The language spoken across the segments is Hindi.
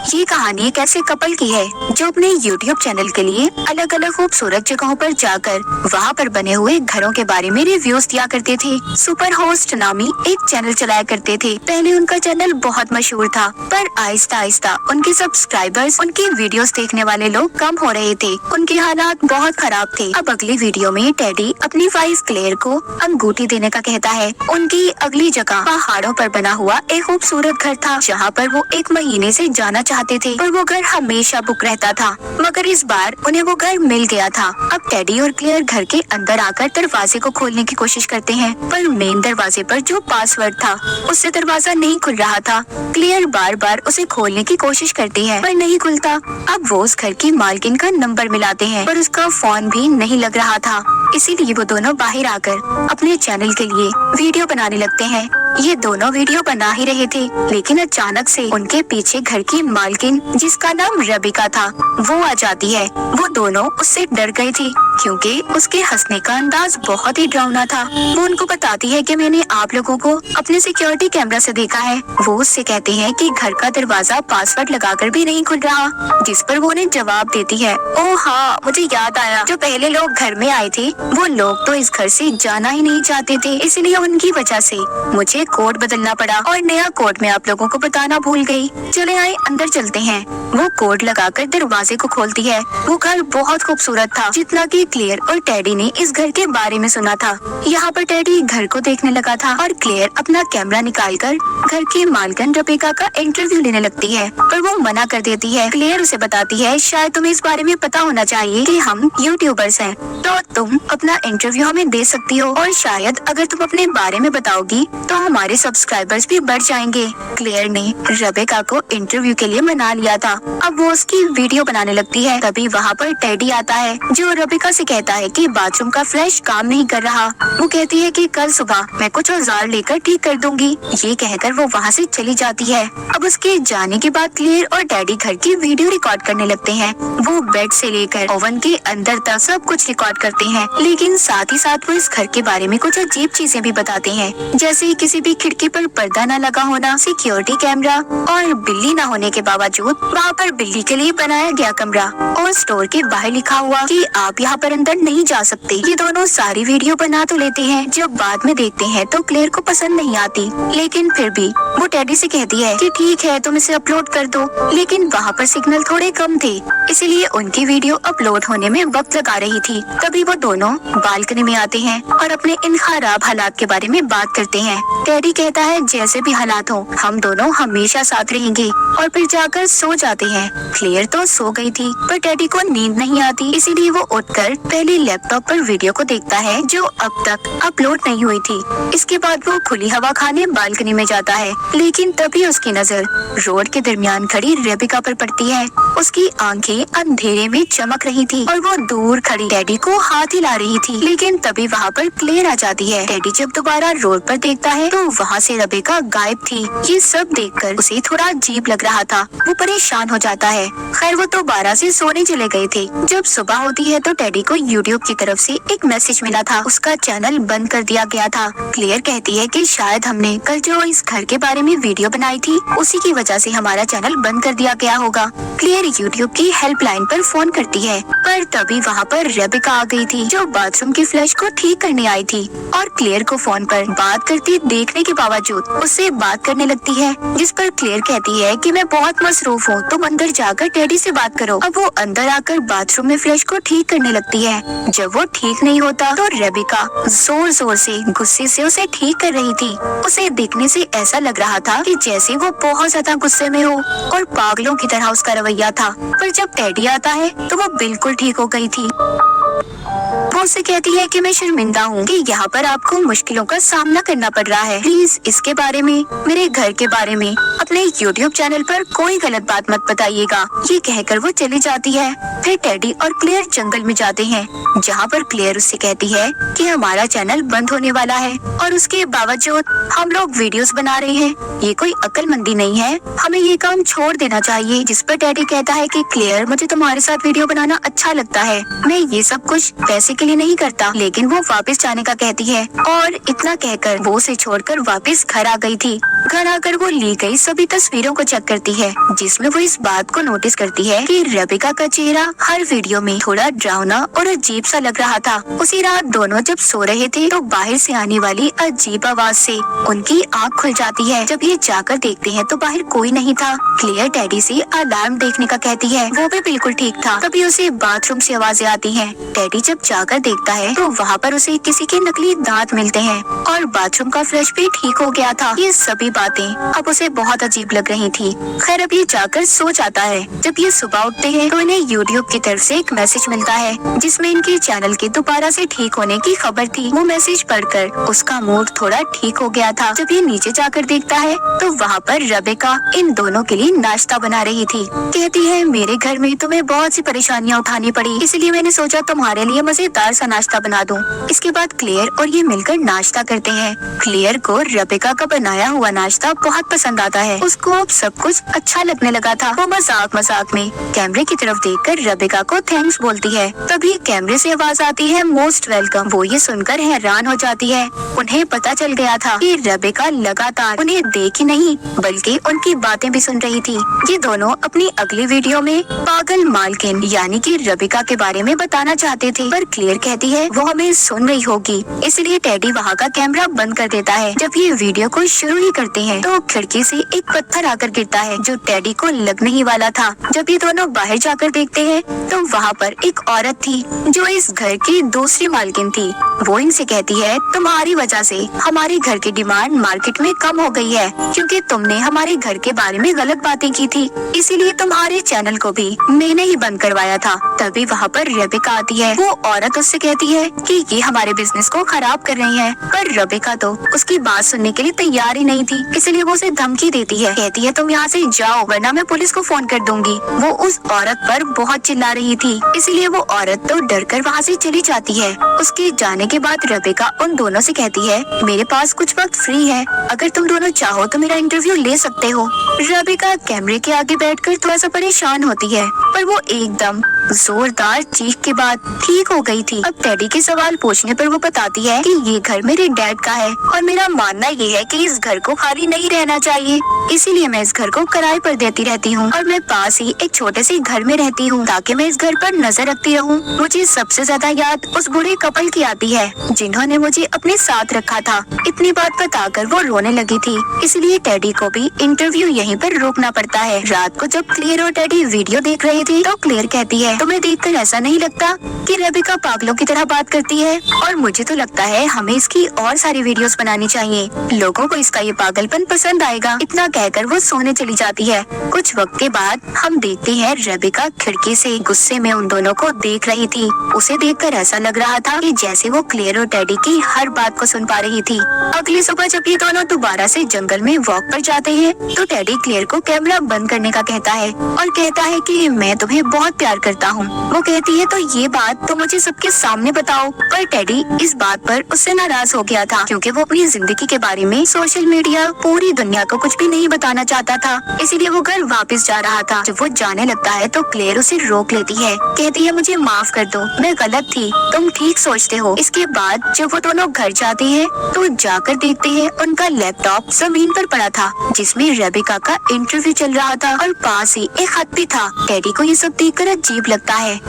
ये कहानी एक ऐसे कपल की है जो अपने YouTube चैनल के लिए अलग अलग खूबसूरत जगहों पर जाकर वहाँ पर बने हुए घरों के बारे में रिव्यूज दिया करते थे। सुपर होस्ट नामी एक चैनल चलाया करते थे। पहले उनका चैनल बहुत मशहूर था, पर आहिस्ता आहिस्ता उनके सब्सक्राइबर्स, उनके वीडियोस देखने वाले लोग कम हो रहे थे। उनके हालात बहुत खराब थे। अब अगली वीडियो में टेडी अपनी वाइफ क्लेयर को अंगूठी देने का कहता है। उनकी अगली जगह पहाड़ों पर बना हुआ एक खूबसूरत घर था, जहाँ पर वो एक महीने से जाना चाहते थे, पर वो घर हमेशा बुक रहता था। मगर इस बार उन्हें वो घर मिल गया था। अब टेडी और क्लेयर घर के अंदर आकर दरवाजे को खोलने की कोशिश करते हैं, पर मेन दरवाजे पर जो पासवर्ड था उससे दरवाजा नहीं खुल रहा था। क्लेयर बार बार उसे खोलने की कोशिश करती है, पर नहीं खुलता। अब वो उस घर की मालकिन का नंबर मिलाते हैं, पर उसका फोन भी नहीं लग रहा था। इसीलिए वो दोनों बाहर आकर अपने चैनल के लिए वीडियो बनाने लगते हैं। ये दोनों वीडियो बना ही रहे थे, लेकिन अचानक से उनके पीछे घर की मालकिन, जिसका नाम रबिका था, वो आ जाती है। वो दोनों उससे डर गए थे, क्योंकि उसके हंसने का अंदाज बहुत ही डरावना था। वो उनको बताती है कि मैंने आप लोगों को अपने सिक्योरिटी कैमरा से देखा है। वो उससे कहते हैं कि घर का दरवाजा पासवर्ड लगाकर भी नहीं खुल रहा, जिस पर वो उन्हें जवाब देती है, ओह हाँ, मुझे याद आया, जो पहले लोग घर में आए थे वो लोग तो इस घर से जाना ही नहीं चाहते थे, इसलिए उनकी वजह से मुझे कोड बदलना पड़ा और नया कोड मैं आप लोगों को बताना भूल गई। चले आए अंदर चलते हैं। वो कोड लगाकर दरवाजे को खोलती है। वो घर बहुत खूबसूरत था, जितना कि क्लेयर और टेडी ने इस घर के बारे में सुना था। यहाँ पर टेडी घर को देखने लगा था और क्लेयर अपना कैमरा निकालकर घर की मालकिन रबिका का इंटरव्यू लेने लगती है, पर वो मना कर देती है। क्लेयर उसे बताती है, शायद तुम्हें इस बारे में पता होना चाहिए कि हम यूट्यूबर्स हैं, तो तुम अपना इंटरव्यू हमें दे सकती हो, और शायद अगर तुम अपने बारे में बताओगी तो हमारे सब्सक्राइबर्स भी बढ़ जाएंगे। क्लेयर ने रबिका को इंटरव्यू के लिए मना लिया था। अब वो उसकी वीडियो बनाने लगती है। तभी वहाँ पर टेडी आता है, जो रबिका से कहता है कि बाथरूम का फ्लैश काम नहीं कर रहा। वो कहती है कि कल सुबह मैं कुछ औजार लेकर ठीक कर दूंगी। ये कहकर वो वहाँ से चली जाती है। अब उसके जाने के बाद क्लेयर और टेडी घर की वीडियो रिकॉर्ड करने लगते हैं। वो बेड से लेकर ओवन के अंदर तक सब कुछ रिकॉर्ड करते हैं, लेकिन साथ ही साथ वो इस घर के बारे में कुछ अजीब चीजें भी बताते हैं, जैसे किसी भी खिड़की पर पर्दा न लगा होना, सिक्योरिटी कैमरा और बिल्ली न होने के बावजूद वहाँ पर बिल्ली के लिए बनाया गया कमरा, और स्टोर के बाहर लिखा हुआ कि आप यहाँ पर अंदर नहीं जा सकते। ये दोनों सारी वीडियो बना तो लेते हैं, जब बाद में देखते हैं तो क्लेयर को पसंद नहीं आती, लेकिन फिर भी वो टेडी से कहती है कि ठीक है, तुम इसे अपलोड कर दो। लेकिन वहाँ पर सिग्नल थोड़े कम थे, इसीलिए उनकी वीडियो अपलोड होने में वक्त लगा रही थी। तभी वो दोनों बालकनी में आते हैं और अपने इन खराब हालात के बारे में बात करते हैं। टेडी कहता है, जैसे भी हालात हो हम दोनों हमेशा साथ रहेंगे, और फिर जाकर सो जाते हैं। क्लेयर तो सो गई थी, पर टेडी को नींद नहीं आती, इसीलिए वो उठकर पहले लैपटॉप पर वीडियो को देखता है जो अब तक अपलोड नहीं हुई थी। इसके बाद वो खुली हवा खाने बालकनी में जाता है, लेकिन तभी उसकी नजर रोड के दरमियान खड़ी रबिका पर पड़ती है। उसकी आंखें अंधेरे में चमक रही थी और वो दूर खड़ी टेडी को हाथ हिला रही थी, लेकिन तभी वहाँ पर क्लेयर आ जाती है। टेडी जब दोबारा रोड पर देखता है तो वहाँ से रबिका गायब थी। ये सब देखकर उसे थोड़ा अजीब लग रहा था। वो परेशान हो जाता है। खैर वो दोबारा से सोने चले गए थे। जब सुबह होती है तो टेडी को यूट्यूब की तरफ से एक मैसेज मिला था, उसका चैनल बंद कर दिया गया था। क्लेयर कहती है कि शायद हमने कल जो इस घर के बारे में वीडियो बनाई थी उसी की वजह से हमारा चैनल बंद कर दिया गया होगा। क्लेयर यूट्यूब की हेल्पलाइन पर फोन करती है, पर तभी वहाँ पर रबिका आ गई थी, जो बाथरूम की फ्लैश को ठीक करने आई थी, और क्लेयर को फोन पर बात करती देखने के बावजूद उससे बात करने लगती है, जिस पर क्लेयर कहती है कि मैं बहुत मसरूफ हूँ, तुम अंदर जाकर टेडी से बात करो। अब वो अंदर आकर बाथरूम में फ्लैश को ठीक करने लगती है। जब वो ठीक नहीं होता तो रबिका जोर जोर से गुस्से से उसे ठीक कर रही थी। उसे देखने से ऐसा लग रहा था कि जैसे वो बहुत ज्यादा गुस्से में हो और पागलों की तरह उसका रवैया था। पर जब टेडी आता है तो वो बिल्कुल ठीक हो गई थी। वो उससे कहती है कि मैं शर्मिंदा हूँ कि यहाँ पर आपको मुश्किलों का सामना करना पड़ रहा है। प्लीज इसके बारे में, मेरे घर के बारे में अपने YouTube चैनल पर कोई गलत बात मत बताइएगा। ये कहकर वो चली जाती है। फिर टेडी और क्लेयर जंगल में जाते हैं, जहाँ पर क्लेयर उससे कहती है कि हमारा चैनल बंद होने वाला है और उसके बावजूद हम लोग वीडियोस बना रहे हैं। ये कोई अक्लमंदी नहीं है, हमें ये काम छोड़ देना चाहिए। जिस पर टेडी कहता है कि क्लेयर, मुझे तुम्हारे साथ वीडियो बनाना अच्छा लगता है, मैं ये सब कुछ पैसे के लिए नहीं करता, लेकिन वो वापस जाने का कहती है और इतना कहकर वो उसे छोड़कर वापस घर आ गई थी। घर आकर वो ली गई सभी तस्वीरों को चेक करती है, जिसमें वो इस बात को नोटिस करती है कि रेबिका का चेहरा हर वीडियो में थोड़ा डरावना और अजीब सा लग रहा था। उसी रात दोनों जब सो रहे थे तो बाहर से आने वाली अजीब आवाज से उनकी आँख खुल जाती है। जब ये जाकर देखते हैं तो बाहर कोई नहीं था। क्लेयर टेडी से अलार्म देखने का कहती है, वो भी बिल्कुल ठीक था। तभी उसे बाथरूम से आवाजें आती हैं। टेडी जब जाकर देखता है तो वहाँ पर उसे किसी के नकली दांत मिलते हैं और बाथरूम का फ्लश भी ठीक हो गया था। ये सभी बातें अब उसे बहुत अजीब लग रही थी। खैर अब ये जाकर सो जाता है। जब ये सुबह उठते हैं तो इन्हें यूट्यूब की तरफ से एक मैसेज मिलता है, जिसमें इनके चैनल के दोबारा से ठीक होने की खबर थी। वो मैसेज पढ़कर उसका मूड थोड़ा ठीक हो गया था। जब ये नीचे जाकर देखता है तो वहाँ पर रेबिका इन दोनों के लिए नाश्ता बना रही थी। कहती है, मेरे घर में तुम्हें बहुत सी परेशानियाँ उठानी पड़ी, इसलिए मैंने सोचा तुम्हारे लिए मजेदार सा नाश्ता बना दूं। इसके बाद क्लेयर और ये मिलकर नाश्ता करते हैं। क्लेयर को रेबिका का बनाया हुआ नाश्ता बहुत पसंद आता है। उसको अब सब कुछ अच्छा लगने लगा था। वो मजाक मजाक में कैमरे की तरफ देखकर रेबिका को थैंक्स बोलती है। तभी कैमरे से आवाज आती है, मोस्ट वेलकम। वो ये सुनकर हैरान हो जाती है। उन्हें पता चल गया था कि रेबिका लगातार उन्हें देख ही नहीं बल्कि उनकी बातें भी सुन रही थी। ये दोनों अपनी अगली वीडियो में पागल मालकिन यानी कि रेबिका के बारे में बताना चाहते थे, पर क्लेयर कहती है वो हमें सुन रही होगी, इसलिए टेडी वहाँ का कैमरा बंद कर देता है। जब ये वीडियो को शुरू ही करते हैं तो खिड़की से एक पत्थर आकर गिरता है जो टेडी को लगने ही वाला था। जब ये दोनों बाहर जाकर देखते हैं तो वहाँ पर एक औरत थी जो इस घर की दूसरी मालकिन थी। वो इनसे कहती है, तुम्हारी वजह से हमारे घर की डिमांड मार्केट में कम हो गई है, क्योंकि तुमने हमारे घर के बारे में गलत बातें की थी, इसीलिए तुम्हारे चैनल को भी मैंने ही बंद करवाया था। तभी वहाँ पर रेबिका आती है। वो औरत उससे कहती है कि ये हमारे बिजनेस को खराब कर रही है, पर रेबिका तो उसकी बात सुनने के लिए तैयार ही नहीं थी, इसलिए वो उसे धमकी देती है। कहती है, तुम यहाँ से जाओ वरना मैं पुलिस को फोन कर दूंगी। वो उस औरत पर बहुत चिल्ला रही थी, इसलिए वो औरत तो डर कर वहाँ से चली जाती है। उसके जाने के बाद रेबिका उन दोनों से कहती है, मेरे पास कुछ वक्त फ्री है, अगर तुम दोनों चाहो तो मेरा इंटरव्यू ले सकते हो। रेबिका कैमरे के आगे बैठकर थोड़ा सा परेशान होती है, पर वो एकदम जोरदार चीख के बाद ठीक हो गई थी। अब टेडी के सवाल पूछने पर वो बताती है कि ये घर मेरे डैड का है और मेरा मानना ये है कि इस घर को खाली नहीं रहना चाहिए, इसीलिए मैं इस घर को किराए पर देती रहती हूँ और मैं पास ही एक छोटे से घर में रहती हूँ ताकि मैं इस घर पर नजर रखती रहूँ। मुझे सबसे ज्यादा याद उस बूढ़े कपल की आती है जिन्होंने मुझे अपने साथ रखा था। इतनी बात बताकर वो रोने लगी थी, इसलिए टेडी को भी इंटरव्यू यहीं पर रोकना पड़ता है। रात को जब क्लेयर और टेडी वीडियो देख रहे थे तो क्लेयर कहती है, तुम्हें देखकर ऐसा नहीं लगता कि रेबिका पागलों की तरह बात करती है, और मुझे तो लगता है हमें इसकी और सारी वीडियोस बनानी चाहिए, लोगों को इसका ये पागलपन पसंद आएगा। इतना कहकर वो सोने चली जाती है। कुछ वक्त के बाद हम देखते हैं रेबिका खिड़की से गुस्से में उन दोनों को देख रही थी। उसे देखकर ऐसा लग रहा था कि जैसे वो क्लेयर और टेडी की हर बात को सुन पा रही थी। अगली सुबह जब ये दोनों दोबारा से जंगल में वॉक पर जाते हैं तो टेडी क्लेयर को कैमरा बंद करने का कहता है और कहता है कि मैं तुम्हें बहुत प्यार करता हूँ। वो कहती है, तो ये बात तो मुझे सबके सामने बताओ। पर टेडी इस बात पर उससे नाराज हो गया था, क्योंकि वो अपनी जिंदगी के बारे में सोशल मीडिया पूरी दुनिया को कुछ भी नहीं बताना चाहता था, इसीलिए वो घर वापस जा रहा था। जब वो जाने लगता है तो क्लेयर उसे रोक लेती है, कहती है, मुझे माफ कर दो, मैं गलत थी, तुम ठीक सोचते हो। इसके बाद जब वो दोनों घर जाते हैं तो जाकर देखते हैं उनका लैपटॉप जमीन पर पड़ा था, जिसमें रेबिका का इंटरव्यू चल रहा था और पास ही एक खत भी था। टेडी को ये सब देखकर अजीब लगता है।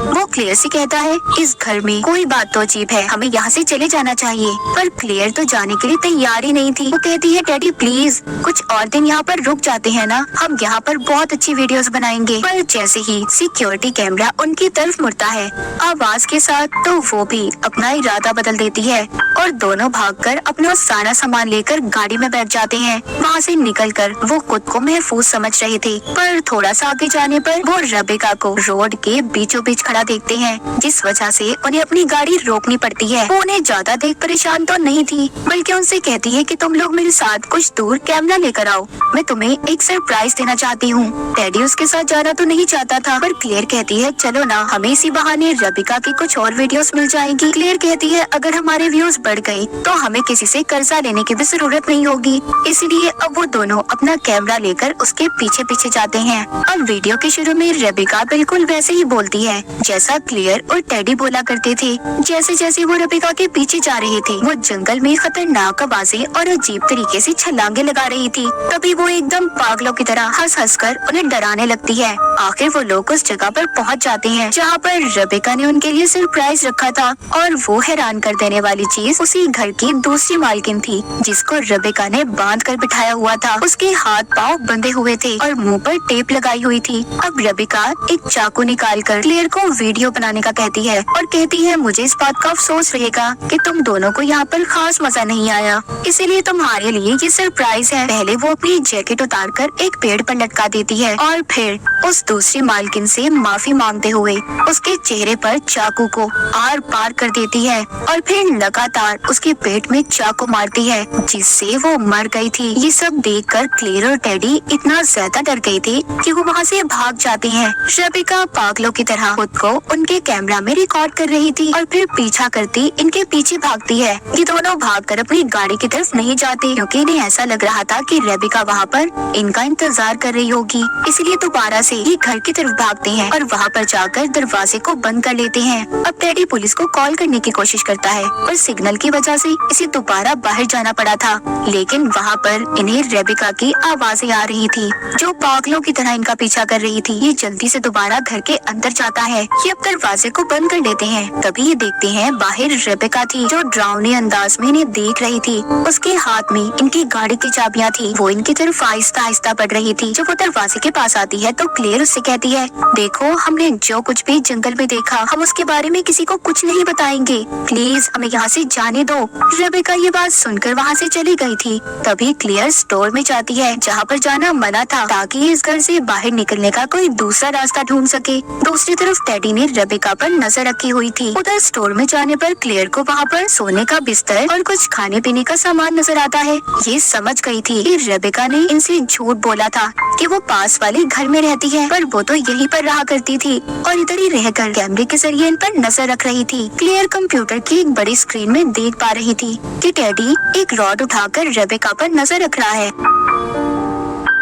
वो क्लेयर से कहता है, इस घर में कोई बात तो अजीब है, हमें यहाँ से चले जाना चाहिए। पर क्लेयर तो जाने के लिए तैयार ही नहीं थी। वो कहती है, टेडी प्लीज कुछ और दिन यहाँ पर रुक जाते हैं ना, हम यहाँ पर बहुत अच्छी वीडियोस बनाएंगे। पर जैसे ही सिक्योरिटी कैमरा उनकी तरफ मुड़ता है आवाज के साथ, तो वो भी अपना इरादा बदल देती है और दोनों भागकर अपना सारा सामान लेकर गाड़ी में बैठ जाते हैं। वहाँ से निकलकर वो खुद को महफूज समझ रहे थे, पर थोड़ा सा आगे जाने पर वो रेबिका को रोड के बीचों बीच खड़ा देखते हैं, जिस वजह से उन्हें अपनी गाड़ी रोकनी पड़ती है। वो उन्हें ज्यादा देख परेशान तो नहीं थी, बल्कि उनसे कहती है कि तुम लोग मेरे साथ कुछ दूर कैमरा लेकर आओ, मैं तुम्हें एक सरप्राइज देना चाहती हूँ। टेडी उसके साथ जाना तो नहीं चाहता था, पर क्लेयर कहती है, चलो ना, हमें इसी बहाने रेबिका की कुछ और वीडियोस मिल जाएंगी। क्लेयर कहती है, अगर हमारे व्यूज बढ़ गए तो हमें किसी से कर्जा लेने की भी जरूरत नहीं होगी, इसलिए अब वो दोनों अपना कैमरा लेकर उसके पीछे पीछे जाते हैं। अब वीडियो के शुरू में रेबिका बिल्कुल वैसे ही बोलती है जैसा ऐसा क्लेयर और टेडी बोला करते थे। जैसे जैसे वो रेबेका के पीछे जा रहे थे, वो जंगल में खतरनाक आवाजें और अजीब तरीके से छलांगे लगा रही थी। तभी वो एकदम पागलों की तरह हंस हंस कर उन्हें डराने लगती है। आखिर वो लोग उस जगह पर पहुंच जाते हैं जहाँ पर रेबेका ने उनके लिए सरप्राइज रखा था, और वो हैरान कर देने वाली चीज उसी घर की दूसरी मालकिन थी, जिसको रेबेका ने बांध कर बिठाया हुआ था। उसके हाथ पाँव बंधे हुए थे और मुंह पर टेप लगाई हुई थी। अब रेबेका एक चाकू निकाल कर क्लेयर को वीडियो बनाने का कहती है और कहती है, मुझे इस बात का अफसोस रहेगा कि तुम दोनों को यहाँ पर खास मजा नहीं आया, इसीलिए तुम्हारे लिए ये सरप्राइज है। पहले वो अपनी जैकेट उतार कर एक पेड़ पर लटका देती है और फिर उस दूसरी मालकिन से माफी मांगते हुए उसके चेहरे पर चाकू को आर पार कर देती है और फिर लगातार उसके पेट में चाकू मारती है, जिससे वो मर गई थी। ये सब देखकर क्लेयर और टेडी इतना ज्यादा डर गए थे कि वो वहाँ से भाग जाते हैं। रेबेका पागलों की तरह खुद को उनके कैमरा में रिकॉर्ड कर रही थी और फिर पीछा करती इनके पीछे भागती है। ये दोनों भागकर अपनी गाड़ी की तरफ नहीं जाते, क्योंकि इन्हें ऐसा लग रहा था कि रेबेका वहाँ पर इनका इंतजार कर रही होगी। इसलिए दोबारा से ये घर की तरफ भागते हैं और वहाँ पर जाकर दरवाजे को बंद कर लेते हैं। अब टेडी पुलिस को कॉल करने की कोशिश करता है और सिग्नल की वजह से इसे दोबारा बाहर जाना पड़ा था, लेकिन वहाँ पर इन्हें रेबेका की आवाजें आ रही थी जो पागलों की तरह इनका पीछा कर रही थी। ये जल्दी से दोबारा घर के अंदर जाता है। ये अब दरवाजे को बंद कर लेते हैं। तभी ये देखते हैं बाहर रेबेका थी जो डरावने अंदाज में इन्हें देख रही थी। उसके हाथ में इनकी गाड़ी की चाबियां थी। वो इनकी तरफ आहिस्ता आहिस्ता बढ़ रही थी। जब वो दरवाजे के पास आती है तो क्लेयर उससे कहती है, देखो हमने जो कुछ भी जंगल में देखा, हम उसके बारे में किसी को कुछ नहीं बताएंगे, प्लीज हमें यहाँ से जाने दो। रेबेका ये बात सुनकर वहाँ से चली गई थी। तभी क्लेयर स्टोर में जाती है जहाँ पर जाना मना था, ताकि इस घर से बाहर निकलने का कोई दूसरा रास्ता ढूंढ सके। दूसरी तरफ टेडी ने रेबेका पर नजर रखी हुई थी। उधर स्टोर में जाने पर क्लेयर को वहाँ पर सोने का बिस्तर और कुछ खाने पीने का सामान नजर आता है। ये समझ गई थी कि रेबेका ने इनसे झूठ बोला था कि वो पास वाले घर में रहती है, पर वो तो यहीं पर रहा करती थी और इधर ही रहकर कैमरे के जरिए इन पर नजर रख रही थी। क्लेयर कंप्यूटर की एक बड़ी स्क्रीन में देख पा रही थी कि टेडी एक रॉड उठाकर रेबेका पर नजर रख रहा है।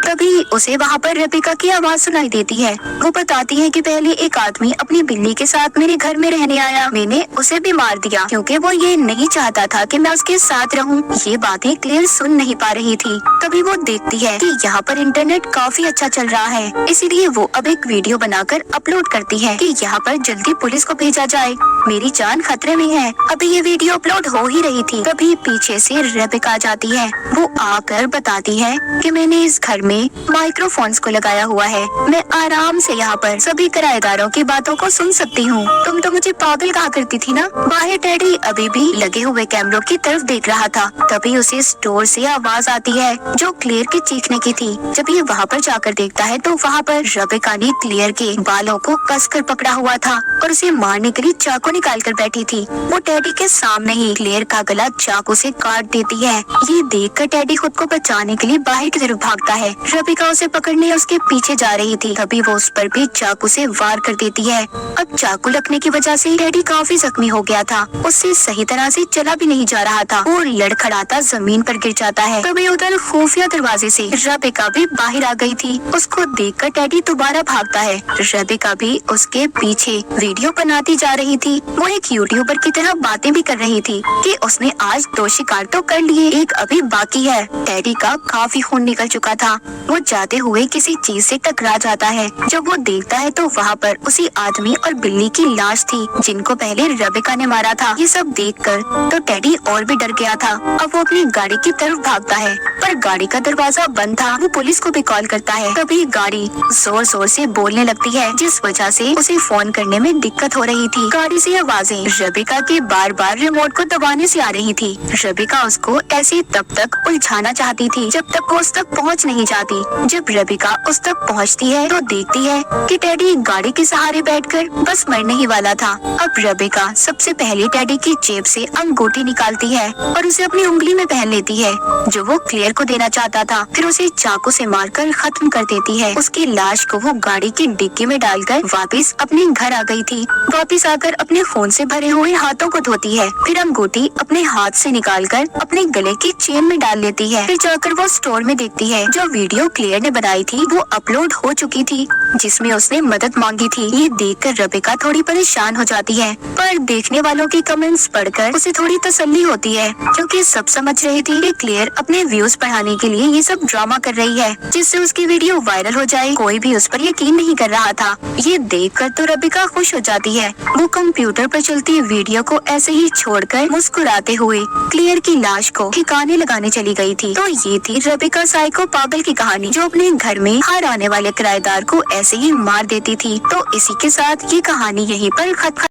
तभी उसे वहाँ पर रेबेका की आवाज सुनाई देती है। वो बताती है कि पहले एक आदमी अपनी बिल्ली के साथ मेरे घर में रहने आया, मैंने उसे भी मार दिया क्योंकि वो ये नहीं चाहता था कि मैं उसके साथ रहूं। ये बातें क्लेयर सुन नहीं पा रही थी। तभी वो देखती है कि यहाँ पर इंटरनेट काफी अच्छा चल रहा है, इसीलिए वो अब एक वीडियो बनाकर अपलोड करती है कि यहाँ पर जल्दी पुलिस को भेजा जाए, मेरी जान खतरे में है। अभी ये वीडियो अपलोड हो ही रही थी, तभी पीछे से रेबेका आ जाती है। वो आकर बताती है कि मैंने इस घर में माइक्रोफोन्स को लगाया हुआ है, मैं आराम से यहाँ पर सभी किराएदारों की बातों को सुन सकती हूँ। तुम तो मुझे पागल कहा करती थी ना। बाहर टेडी अभी भी लगे हुए कैमरों की तरफ देख रहा था। तभी उसे स्टोर से आवाज आती है जो क्लेयर के चीखने की थी। जब ये वहाँ पर जाकर देखता है तो वहाँ पर रेबेका ने क्लेयर के बालों को कसकर पकड़ा हुआ था और उसे मारने के लिए चाकू निकाल कर बैठी थी। वो टेडी के सामने ही क्लेयर का गला चाकू से काट देती है। ये देखकर टेडी खुद को बचाने के लिए बाहर की तरफ भागता है। रेबेका उसे पकड़ने उसके पीछे जा रही थी। तभी वो उस पर भी चाकू से वार कर देती है। अब चाकू लगने की वजह से टेडी काफी जख्मी हो गया था, उससे सही तरह से चला भी नहीं जा रहा था और लड़खड़ाता जमीन पर गिर जाता है। तभी उधर खुफिया दरवाजे से रेबेका भी बाहर आ गई थी। उसको देखकर टेडी दोबारा भागता है। रेबेका भी उसके पीछे वीडियो बनाती जा रही थी। वो एक यूट्यूबर की तरह बातें भी कर रही थी कि उसने आज 2 शिकार तो कर लिए, एक अभी बाकी है। टेडी का काफी खून निकल चुका था। वो जाते हुए किसी चीज से टकरा जाता है। जब वो देखता है तो वहाँ पर उसी आदमी और बिल्ली की लाश थी जिनको पहले रेबेका ने मारा था। ये सब देखकर तो टेडी और भी डर गया था। अब वो अपनी गाड़ी की तरफ भागता है, पर गाड़ी का दरवाजा बंद था। वो पुलिस को भी कॉल करता है। तभी गाड़ी जोर जोर से बोलने लगती है, जिस वजह से उसे फोन करने में दिक्कत हो रही थी। गाड़ी से आवाजें रेबेका के बार बार रिमोट को दबाने से आ रही थी। रेबेका उसको ऐसे तब तक उलझाना चाहती थी जब तक वो उस तक पहुँच नहीं जाती। जब रेबेका उस तक पहुंचती है तो देखती है कि टेडी गाड़ी के सहारे बैठकर बस मरने ही वाला था। अब रेबेका सबसे पहले टेडी की जेब से अंगूठी निकालती है और उसे अपनी उंगली में पहन लेती है जो वो क्लेयर को देना चाहता था। फिर उसे चाकू से मारकर खत्म कर देती है। उसकी लाश को वो गाड़ी की डिक्की में डालकर वापस अपने घर आ गई थी। वापस आकर अपने खून से भरे हुए हाथों को धोती है। फिर अंगूठी अपने हाथ से निकालकर अपने गले की चेन में डाल लेती है। फिर जाकर वो स्टोर में देखती है जो वीडियो क्लेयर क्लेयर ने बनाई थी वो अपलोड हो चुकी थी, जिसमें उसने मदद मांगी थी। ये देखकर रेबिका थोड़ी परेशान हो जाती है, पर देखने वालों के कमेंट्स पढ़कर उसे थोड़ी तसल्ली होती है, क्योंकि सब समझ रहे थे कि क्लेयर अपने व्यूज बढ़ाने के लिए ये सब ड्रामा कर रही है, जिससे उसकी वीडियो वायरल हो जाए। कोई भी उस पर यकीन नहीं कर रहा था। ये देखकर तो रेबिका खुश हो जाती है। वो कंप्यूटर पर चलती वीडियो को ऐसे ही छोड़कर मुस्कुराते हुए क्लेयर की लाश को ठिकाने लगाने चली गई थी। तो ये थी रेबिका साइको पागल की कहानी, जो अपने घर में हर आने वाले किराएदार को ऐसे ही मार देती थी। तो इसी के साथ ये कहानी यहीं पर खत्म।